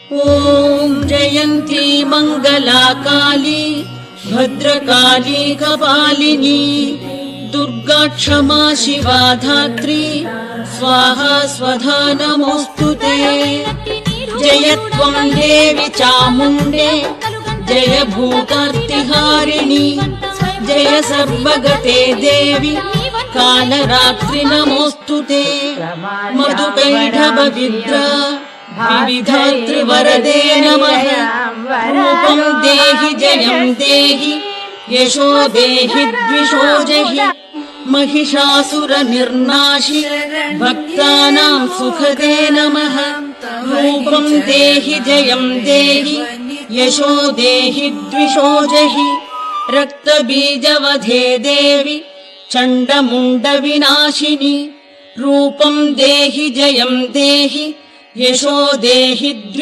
ॐ जयन्ती मङ्गला काली भद्रकाली कपालिनी दुर्गा क्षमा शिवा धात्री स्वाहा स्वधा नमोऽस्तुते। जय त्वं देवी चामुण्डे जय भूतार्तिहारिणी जय सर्वगते देवी कालरात्रि नमोऽस्तुते। मधुकैढवविद्रा विविधात्रिवरदे नमः। रूपं देहि जयं देहि यशो देहि द्विषो जहि महिषासुरनिर्नाशि भक्तानां सुखदे नमः। रूपं देहि जयं देहि यशो देहि द्विषो जहि रक्तबीजवधे देवि चण्डमुण्डविनाशिनि। रूपं देहि जयं देहि यशो देहि द्विषो